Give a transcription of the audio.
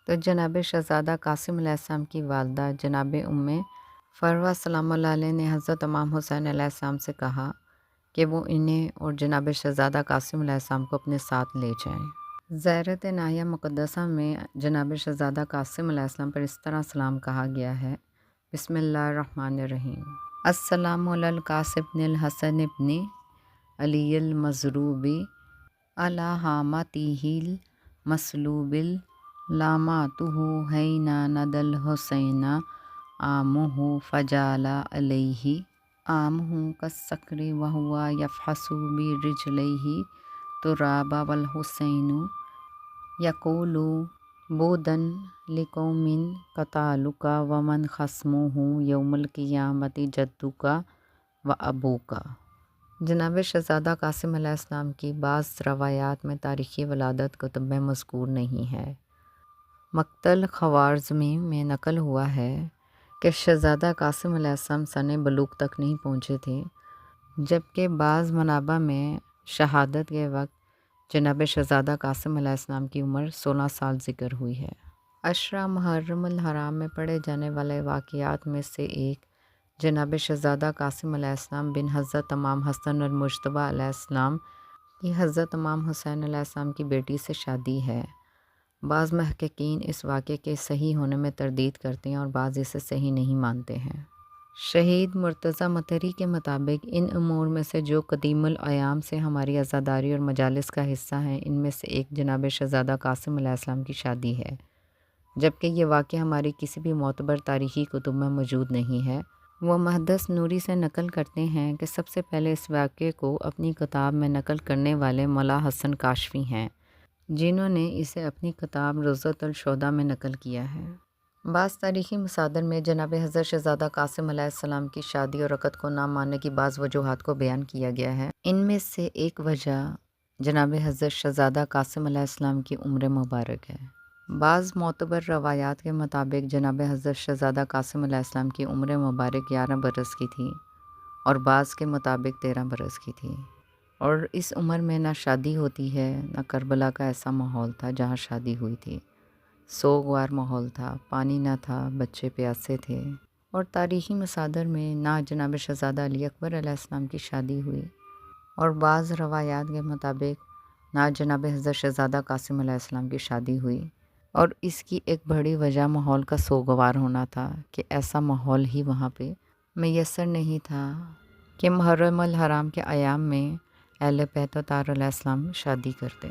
تو جناب شہزادہ قاسم علیہ السلام کی والدہ جناب فروہ سلام اللہ علیہ نے حضرت امام حسین علیہ السلام سے کہا کہ وہ انہیں اور جناب شہزادہ قاسم علیہ السلام کو اپنے ساتھ لے جائیں۔ زیارت ناحیہ مقدسہ میں جناب شہزادہ قاسم علیہ السلام پر اس طرح سلام کہا گیا ہے: بسم اللہ الرحمن الرحیم۔ السلام علی القاسم بن الحسن بن علی المضروب علی حامتہ المصلوب لاماتہ حین ندى الحسین عامہ فجعل علیہ عامہ کالصقر وہو یفحص برجلیہ تراب والحسین یقول بعدا لقوم قتالوک ومن خصمہ یوم القیامۃ جدک و ابوک۔ جناب شہزادہ قاسم علیہ السلام کی بعض روایات میں تاریخی ولادت کتب میں مذکور نہیں ہے۔ مقتل خوارزمی میں نقل ہوا ہے کہ شہزادہ قاسم علیہ السلام سن بلوغ تک نہیں پہنچے تھے، جبکہ بعض منابع میں شہادت کے وقت جناب شہزادہ قاسم علیہ السلام کی عمر 16 سال ذکر ہوئی ہے۔ عشرہ محرم الحرام میں پڑھے جانے والے واقعات میں سے ایک جناب شہزادہ قاسم علیہ السلام بن حضرت امام حسن المجتبی علیہ السلام کی حضرت امام حسین علیہ السلام کی بیٹی سے شادی ہے۔ بعض محققین اس واقعے کے صحیح ہونے میں تردید کرتے ہیں اور بعض اسے صحیح نہیں مانتے ہیں۔ شہید مرتضیٰ مطہری کے مطابق ان امور میں سے جو قدیم الایام سے ہماری عزاداری اور مجالس کا حصہ ہیں، ان میں سے ایک جناب شہزادہ قاسم علیہ السلام کی شادی ہے، جبکہ یہ واقعہ ہماری کسی بھی معتبر تاریخی کتب میں موجود نہیں ہے۔ وہ محدث نوری سے نقل کرتے ہیں کہ سب سے پہلے اس واقعے کو اپنی کتاب میں نقل کرنے والے مولا حسن کاشفی ہیں، جنہوں نے اسے اپنی کتاب روضۃ الشہداء میں نقل کیا ہے۔ بعض تاریخی مصادر میں جناب حضرت شہزادہ قاسم علیہ السلام کی شادی اور عقد کو نہ ماننے کی بعض وجوہات کو بیان کیا گیا ہے۔ ان میں سے ایک وجہ جناب حضرت شہزادہ قاسم علیہ السلام کی عمر مبارک ہے۔ بعض معتبر روایات کے مطابق جناب حضرت شہزادہ قاسم علیہ السلام کی عمر مبارک 11 برس کی تھی اور بعض کے مطابق 13 برس کی تھی، اور اس عمر میں نہ شادی ہوتی ہے نہ کربلا کا ایسا ماحول تھا جہاں شادی ہوئی تھی۔ سوگوار ماحول تھا، پانی نہ تھا، بچے پیاسے تھے، اور تاریخی مصادر میں نہ جناب شہزادہ علی اکبر علیہ السلام کی شادی ہوئی، اور بعض روایات کے مطابق نہ جناب حضرت شہزادہ قاسم علیہ السلام کی شادی ہوئی، اور اس کی ایک بڑی وجہ ماحول کا سوگوار ہونا تھا کہ ایسا ماحول ہی وہاں پہ میسر نہیں تھا کہ محرم الحرام کے ایام میں اہل بیت و طاہر علیہ السلام شادی کرتے۔